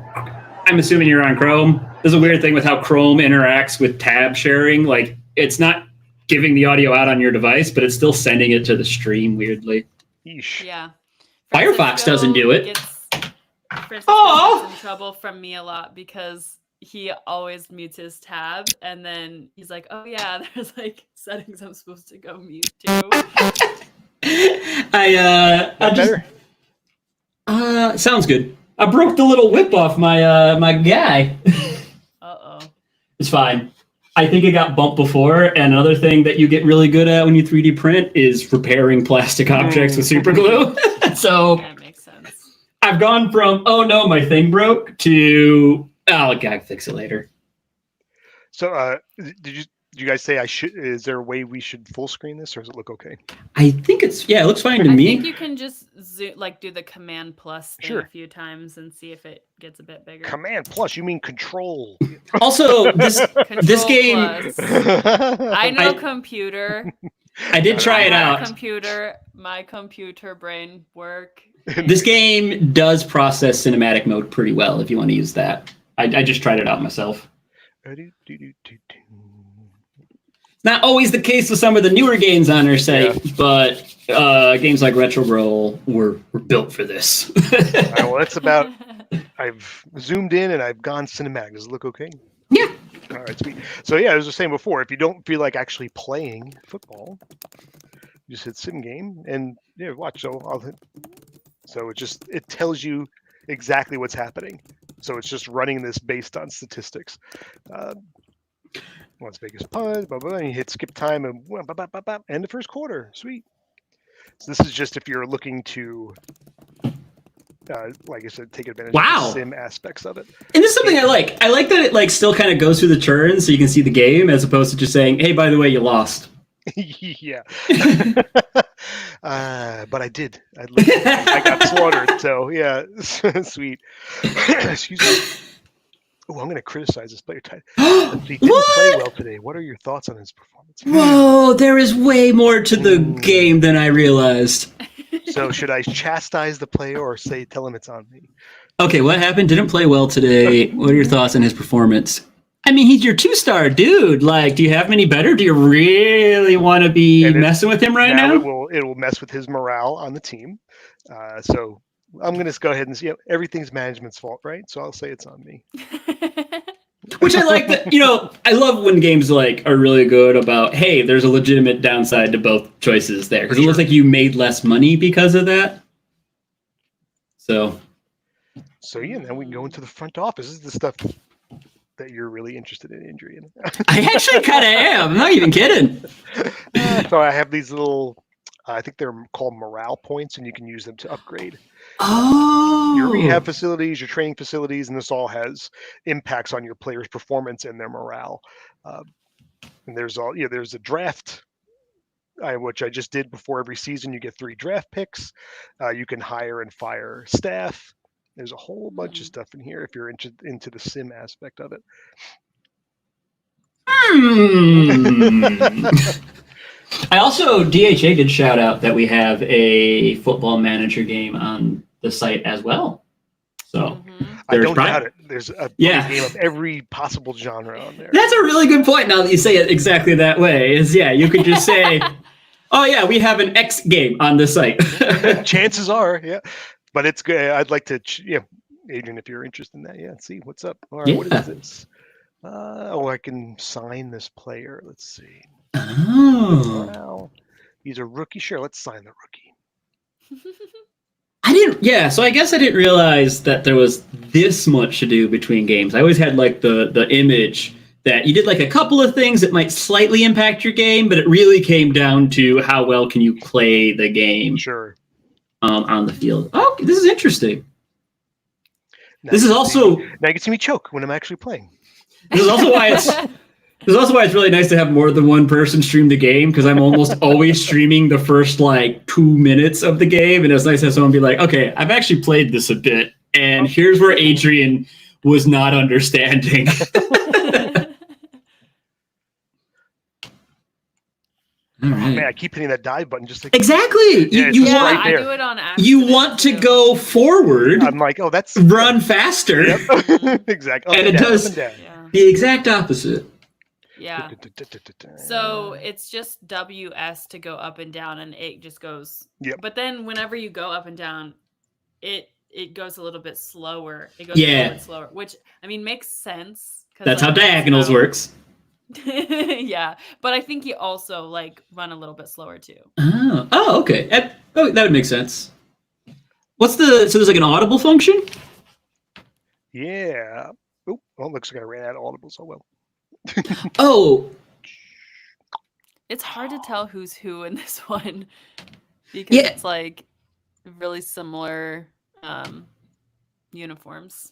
I'm assuming you're on Chrome. There's a weird thing with how Chrome interacts with tab sharing. It's not giving the audio out on your device, but it's still sending it to the stream weirdly. Yeesh. Yeah. Firefox doesn't do it. Francisco gets in trouble from me a lot because he always mutes his tab, and then he's like, "Oh yeah, there's like settings I'm supposed to go mute too." I just Better? sounds good. I broke the little whip off my my guy. Uh-oh. It's fine. I think it got bumped before, and another thing that you get really good at when you 3D print is repairing plastic objects with super glue. So That makes sense. I've gone from, oh no, my thing broke, to, oh, God, fix it later. So, did you guys say I should? Is there a way we should full screen this, or does it look okay? I think it looks fine to I me. think you can just do the Command plus thing a few times and see if it gets a bit bigger. Command plus? You mean Control? Also, this game. Plus. I know computer. I did try it out. My computer brain work. This game does process cinematic mode pretty well if you want to use that. I just tried it out myself. Not always the case with some of the newer games on our site, but games like Retro Roll were built for this. Well, that's about. I've zoomed in and I've gone cinematic. Does it look okay? Yeah. All right, sweet. So yeah, I was just saying before, if you don't feel like actually playing football, you just hit sim game and yeah, watch. So it tells you exactly what's happening. So it's just running this based on statistics. Las Vegas punt, blah, blah, blah, and you hit skip time and end the first quarter. Sweet. So this is just if you're looking to, like I said, take advantage of the sim aspects of it. And this is something I like. I like that it like still kind of goes through the turns so you can see the game as opposed to just saying, hey, by the way, you lost. Yeah. But I did. I got slaughtered. So yeah, sweet. Excuse me. Oh, I'm going to criticize this player. He didn't play well today. What are your thoughts on his performance? Whoa, there is way more to the game than I realized. So should I chastise the player or tell him it's on me? Okay, what happened? Didn't play well today. What are your thoughts on his performance? I mean, he's your 2-star dude. Like, do you have him any better? Do you really want to be messing with him right now? It will mess with his morale on the team. So I'm going to go ahead and see. Everything's management's fault, right? So I'll say it's on me. Which I like that. I love when games like are really good about, hey, there's a legitimate downside to both choices there because it looks like you made less money because of that. So yeah, now we can go into the front office. This is the stuff that you're really interested in, Adrian. I actually kind of am. I'm not even kidding. So I have these little, I think they're called morale points, and you can use them to upgrade. Your rehab facilities, your training facilities, and this all has impacts on your players' performance and their morale. And there's a draft, which I just did before every season. You get 3 draft picks. You can hire and fire staff. There's a whole bunch of stuff in here if you're into the sim aspect of it. I also, DHA did shout out that we have a football manager game on the site as well. So I don't doubt it. There's a game of every possible genre on there. That's a really good point now that you say it exactly that way. You could just say, oh yeah, we have an X game on the site. Chances are, yeah. But it's good. I'd like to, Adrian, if you're interested in that, see what's up. All right, what is this? I can sign this player. Let's see. Oh. Wow. He's a rookie. Sure, let's sign the rookie. So I guess I didn't realize that there was this much to do between games. I always had like the image that you did like a couple of things that might slightly impact your game, but it really came down to how well can you play the game. Sure. On the field. Oh, this is interesting. Now you can see me choke when I'm actually playing. This is also why it's really nice to have more than one person stream the game because I'm almost always streaming the first like 2 minutes of the game, and it's nice to have someone be like, "Okay, I've actually played this a bit, and here's where Adrian was not understanding." All right. Man, I keep hitting that dive button just like exactly. I do it on accident. You want to go forward. I'm like, that's run faster. Yep. Exactly. And it does the exact opposite. Yeah. So it's just WS to go up and down, and it just goes. Yep. But then whenever you go up and down, it it goes a little bit slower. It goes a little bit slower, which I mean makes sense. That's how diagonals works. Yeah, but I think you also like run a little bit slower too. Oh, okay. That would make sense. So there's like an audible function? Yeah. Oh, well, looks like I ran out of audibles. Oh well. Oh. It's hard to tell who's who in this one because it's like really similar uniforms.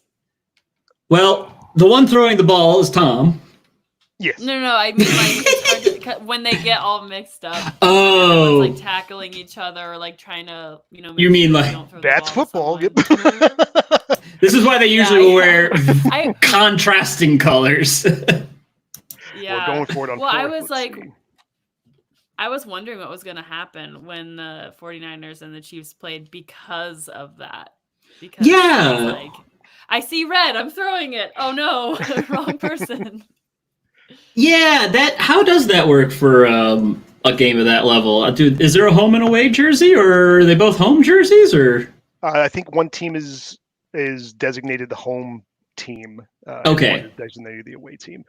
Well, the one throwing the ball is Tom. Yes. No, I mean like it's hard to, when they get all mixed up. Oh. It's like tackling each other or like trying to, you mean like that's football. Yep. This is why they usually wear contrasting colors. We're going for it on fourth. I was wondering what was going to happen when the 49ers and the Chiefs played because of that. Because like, I see red, I'm throwing it. Oh no, wrong person. Yeah, how does that work for a game of that level? Dude, is there a home and away jersey, or are they both home jerseys, or? I think one team is designated the home team. Okay. One is designated the away team.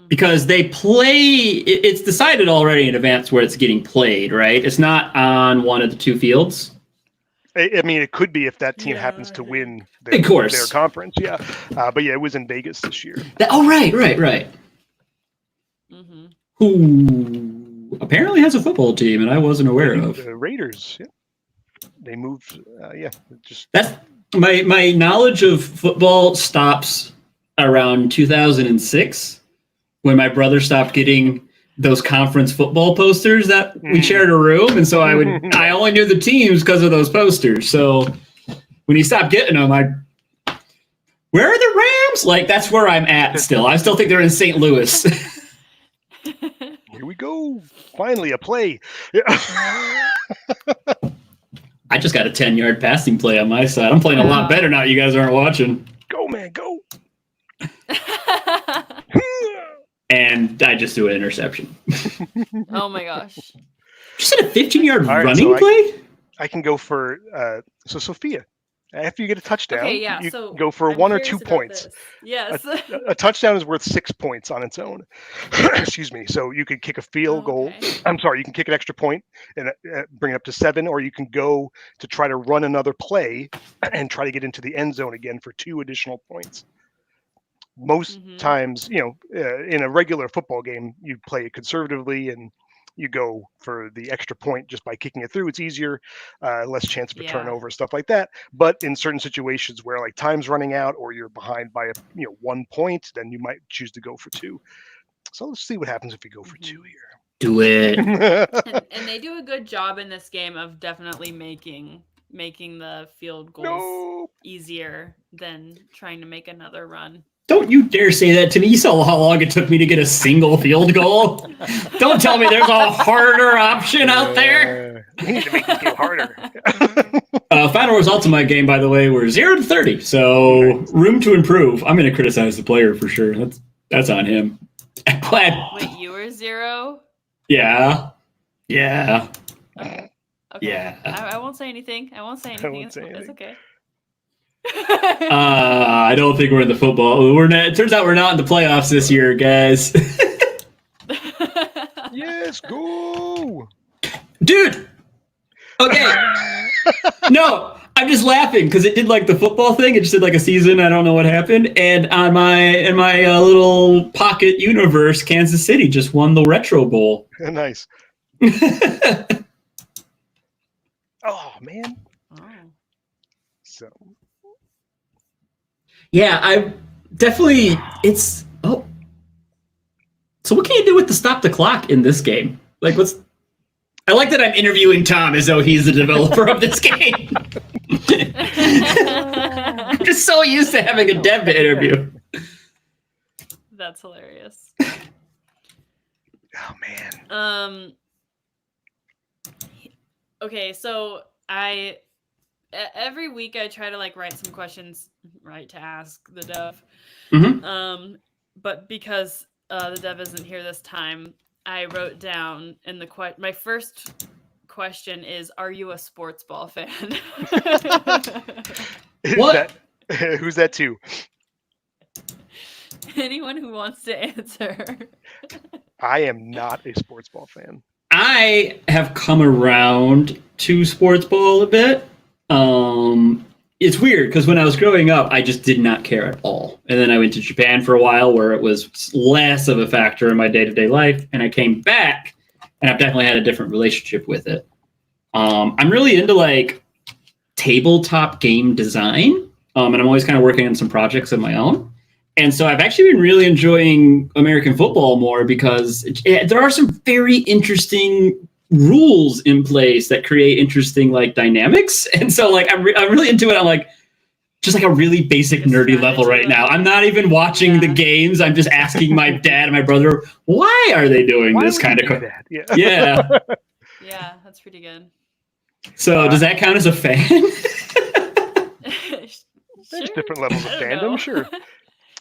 Because they it's decided already in advance where it's getting played, right? It's not on one of the two fields. I mean, it could be if that team happens to win of course. Their conference, yeah. But yeah, it was in Vegas this year. Right. Mm-hmm. Who apparently has a football team, and I wasn't aware of. The Raiders, yeah. They moved, That's my knowledge of football stops around 2006. When my brother stopped getting those conference football posters that we shared a room, and so I only knew the teams because of those posters. So when he stopped getting them, where are the Rams? Like that's where I'm at still. I still think they're in St. Louis. Here we go. Finally, a play. I just got a 10-yard passing play on my side. I'm playing a lot better now. You guys aren't watching. Go, man, go. And I just threw an interception. Oh my gosh. You said a 15-yard running play? I can go for so Sophia. After you get a touchdown, you go for 1 or 2 points. Yes. A touchdown is worth 6 points on its own. Excuse me. So you could kick a field goal. I'm sorry, you can kick an extra point and bring it up to 7, or you can go to try to run another play and try to get into the end zone again for 2 additional points. Most times, in a regular football game, you play it conservatively and you go for the extra point just by kicking it through. It's easier, less chance for turnover, stuff like that. But in certain situations where like time's running out or you're behind by 1 point, then you might choose to go for 2. So let's see what happens if you go for 2 here. Do it. and they do a good job in this game of definitely making the field goals easier than trying to make another run. Don't you dare say that to me. You saw how long it took me to get a single field goal. Don't tell me there's a harder option out there. We need to make this game harder. Final results of my game, by the way, were 0-30. So room to improve. I'm going to criticize the player for sure. That's on him. Wait, you were 0? Yeah. Okay. Yeah. I won't say anything. It's okay. I don't think we're in the football. It turns out we're not in the playoffs this year, guys. Yes, go, dude. Okay. No, I'm just laughing because it did like the football thing. It just did like a season. I don't know what happened. And in my little pocket universe, Kansas City just won the Retro Bowl. Nice. Oh man. So. Yeah, I definitely. So what can you do with the stop the clock in this game? Like, I like that I'm interviewing Tom as though he's the developer of this game. I'm just so used to having a dev interview. That's hilarious. Oh man. Okay, so every week I try to like write some questions to ask the dev. Mm-hmm. But because the dev isn't here this time, I wrote down in my first question is, are you a sports ball fan? What? Who's that to? Anyone who wants to answer. I am not a sports ball fan. I have come around to sports ball a bit. It's weird because when I was growing up, I just did not care at all. And then I went to Japan for a while where it was less of a factor in my day-to-day life. And I came back and I've definitely had a different relationship with it. I'm really into like tabletop game design. And I'm always kind of working on some projects of my own. And so I've actually been really enjoying American football more because there are some very interesting rules in place that create interesting like dynamics. And so like I'm really into it. I'm like just like a really basic nerdy level right now. I'm not even watching the games. I'm just asking my dad and my brother, why are they doing this kind of that? Yeah. Yeah, that's pretty good. So does that count as a fan? There's different levels of fandom, sure.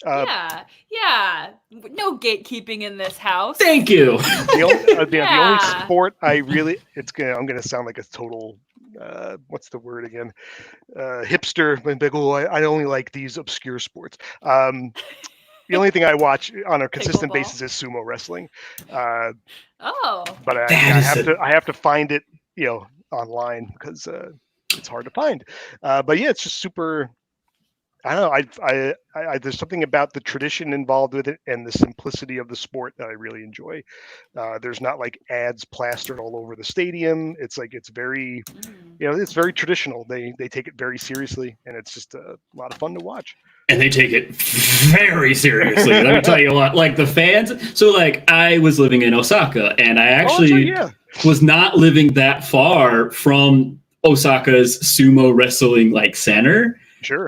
Yeah. No gatekeeping in this house. Thank you. The only sport I really, I'm gonna sound like a total, what's the word again? Hipster. Like, oh, I only like these obscure sports. The only thing I watch on a consistent basis is sumo wrestling. But I have to find it, online because it's hard to find. But yeah, it's just super. I don't know. I there's something about the tradition involved with it and the simplicity of the sport that I really enjoy. There's not like ads plastered all over the stadium. It's like it's very, it's very traditional. They take it very seriously, and it's just a lot of fun to watch. And they take it very seriously. Let me tell you a lot. Like the fans. So like I was living in Osaka, and I actually was not living that far from Osaka's sumo wrestling like center. Sure.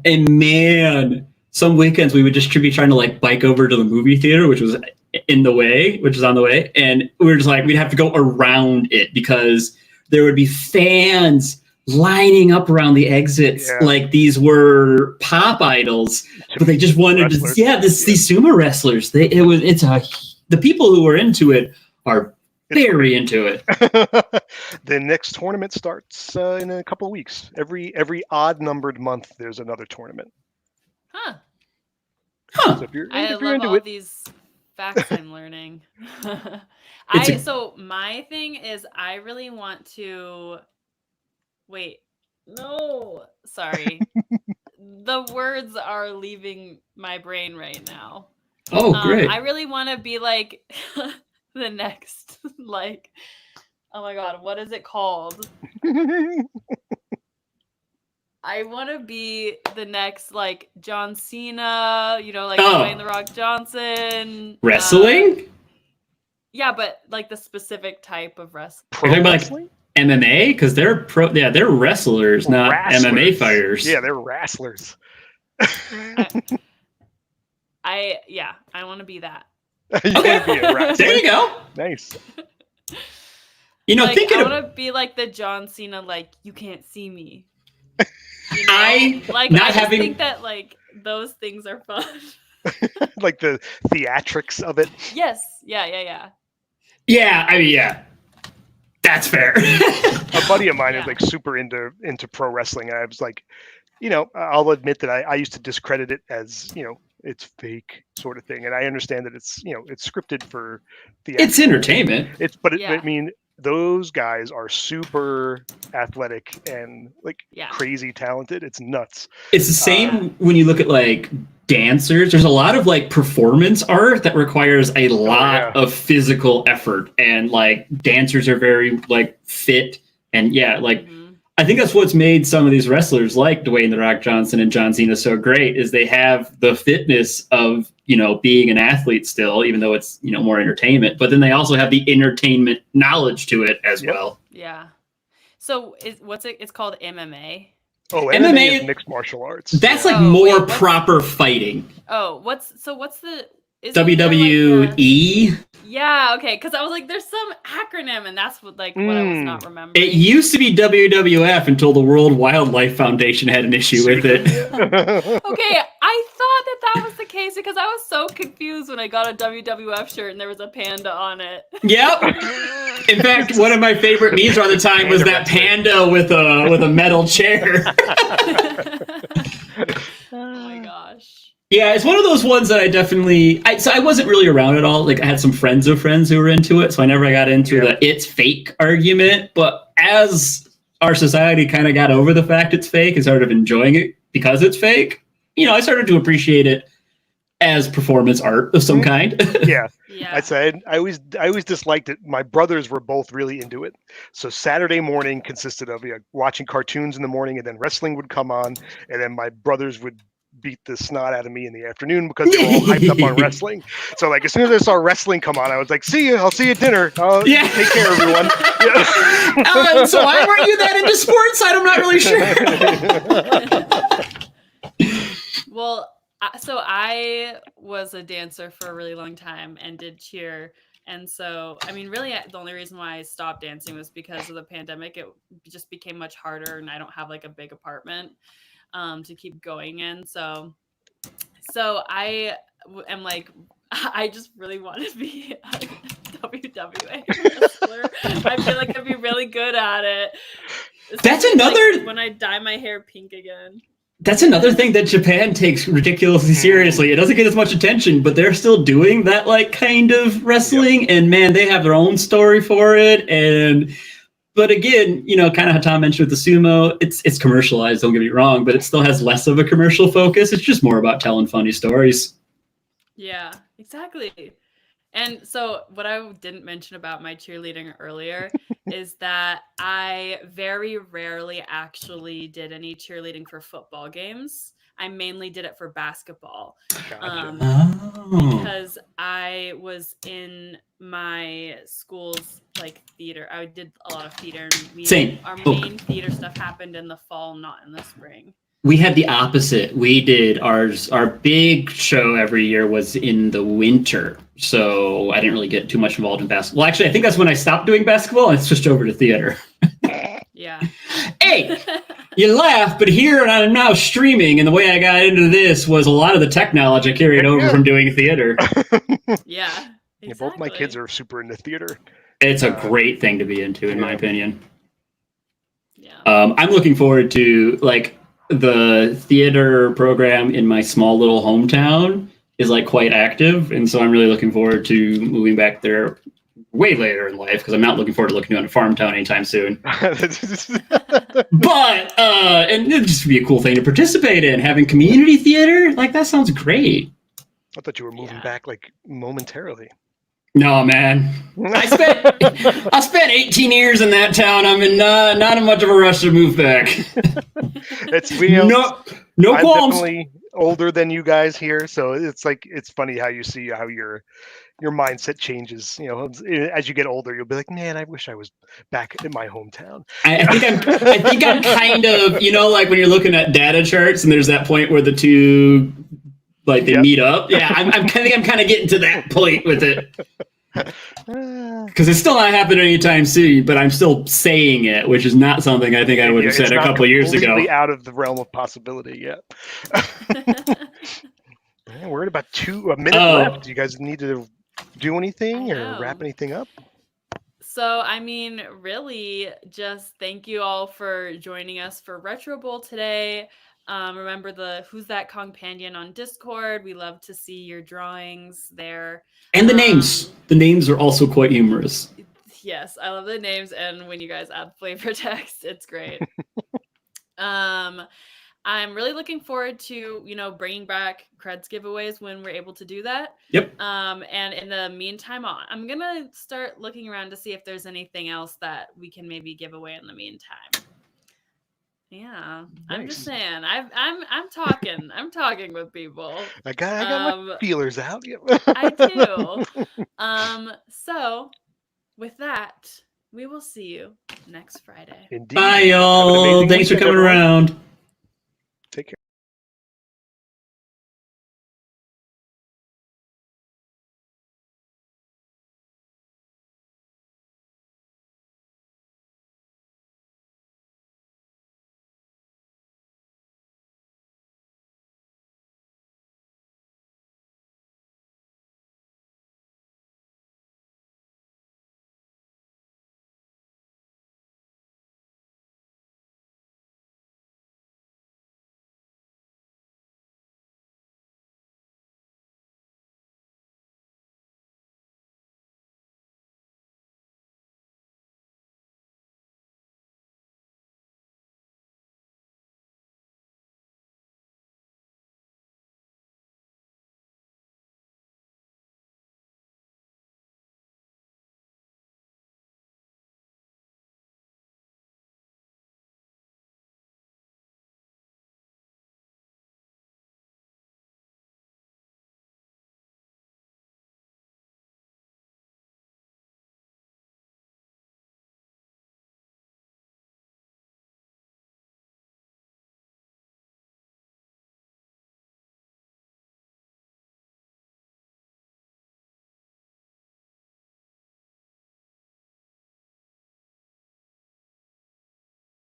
And man, some weekends we would just be trying to like bike over to the movie theater, which was on the way. And we were just like, we'd have to go around it because there would be fans lining up around the exits. Yeah. Like these were pop idols, but they just wanted these sumo wrestlers. The people who were into it are very into it. The next tournament starts in a couple of weeks. Every odd numbered month, there's another tournament. Huh. So I love all these facts I'm learning. So my thing is I really want to wait. No, sorry. The words are leaving my brain right now. Oh, great. I really want to be like the next, like, oh my god, what is it called? I want to be the next, like, John Cena, like Dwayne The Rock Johnson. Wrestling? Yeah, but like the specific type of wrestling. Pro wrestling? Like MMA? Because they're they're wrestlers, not MMA fighters. Yeah, they're wrestlers. I want to be that. There you go. Nice. I want to be like the John Cena, like, you can't see me. I think that like those things are fun. Like the theatrics of it. Yes. Yeah. Yeah, I mean, that's fair. A buddy of mine is like super into pro wrestling, and I was like, I'll admit that I used to discredit it as it's fake sort of thing, and I understand that it's it's scripted for it's entertainment. I mean, those guys are super athletic and like crazy talented. It's nuts. It's the same when you look at like dancers. There's a lot of like performance art that requires a lot of physical effort, and like dancers are very like fit and I think that's what's made some of these wrestlers like Dwayne The Rock Johnson and John Cena so great is they have the fitness of, being an athlete still, even though it's, more entertainment, but then they also have the entertainment knowledge to it as well. Yeah. So it's called MMA? Oh, MMA is mixed martial arts. That's more proper fighting. Oh, what's the... WWE? Yeah, okay, because I was like, there's some acronym, and that's what I was not remembering. It used to be WWF until the World Wildlife Foundation had an issue with it. Okay, I thought that was the case because because I was so confused when I got a WWF shirt and there was a panda on it. Yep. In fact, one of my favorite memes around the time was that panda with a metal chair. Oh my gosh. Yeah, it's one of those ones that I definitely. So I wasn't really around at all. Like I had some friends of friends who were into it, so I never got into the "it's fake" argument. But as our society kind of got over the fact it's fake and started enjoying it because it's fake, I started to appreciate it as performance art of some kind. Yeah. I said I always disliked it. My brothers were both really into it. So Saturday morning consisted of watching cartoons in the morning, and then wrestling would come on, and then my brothers would beat the snot out of me in the afternoon because they were all hyped up on wrestling. So like as soon as I saw wrestling come on, I was like, "See you! I'll see you at dinner. Take care, everyone." So why weren't you that into sports? I'm not really sure. Well. So I was a dancer for a really long time and did cheer. And so, I mean, really the only reason why I stopped dancing was because of the pandemic. It just became much harder and I don't have like a big apartment to keep going in. So I am like, I just really want to be a WWE wrestler. I feel like I'd be really good at it. That's another... Like when I dye my hair pink again. That's another thing that Japan takes ridiculously seriously. It doesn't get as much attention, but they're still doing that like kind of wrestling. Yep. And man, they have their own story for it. But again, kind of how Tom mentioned with the sumo, it's commercialized, don't get me wrong, but it still has less of a commercial focus. It's just more about telling funny stories. Yeah, exactly. And so what I didn't mention about my cheerleading earlier is that I very rarely actually did any cheerleading for football games. I mainly did it for basketball. Because I was in my school's like theater. I did a lot of theater. And our main theater stuff happened in the fall, not in the spring. We had the opposite. We did our big show every year was in the winter. So I didn't really get too much involved in basketball. Well, actually, I think that's when I stopped doing basketball and switched over to theater. Yeah. Hey, you laugh, but here I'm now streaming, and the way I got into this was a lot of the tech knowledge I carried over from doing theater. Yeah. Exactly. Yeah, both my kids are super into theater. It's a great thing to be into, in my opinion. Yeah. I'm looking forward to like the theater program in my small little hometown is like quite active, and so I'm really looking forward to moving back there way later in life because I'm not looking forward to looking at a farm town anytime soon. But and it'd just be a cool thing to participate in, having community theater. Like that sounds great. I thought you were moving back like momentarily. No, man. I spent 18 years in that town. I'm in not in much of a rush to move back. It's real. No I'm qualms. Definitely older than you guys here, so it's funny how you see how your mindset changes. As you get older, you'll be like, man, I wish I was back in my hometown. I think I'm kind of, like when you're looking at data charts and there's that point where the two like they meet up. Yeah, I'm kind of getting to that point with it. Because it's still not happening anytime soon, but I'm still saying it, which is not something I think I would have said a couple of years ago. Out of the realm of possibility, yeah. We're at about a minute left. Do you guys need to do anything or wrap anything up? So, I mean, really, just thank you all for joining us for Retro Bowl today. Remember the Who's That Companion on Discord. We love to see your drawings there. And the names. The names are also quite humorous. Yes, I love the names. And when you guys add flavor text, it's great. I'm really looking forward to, bringing back Creds giveaways when we're able to do that. Yep. And in the meantime, I'm going to start looking around to see if there's anything else that we can maybe give away in the meantime. Yeah, nice. I'm just saying. I'm talking with people. I got my feelers out. I do. So with that, we will see you next Friday. Indeed. Bye, y'all. Thanks for coming around.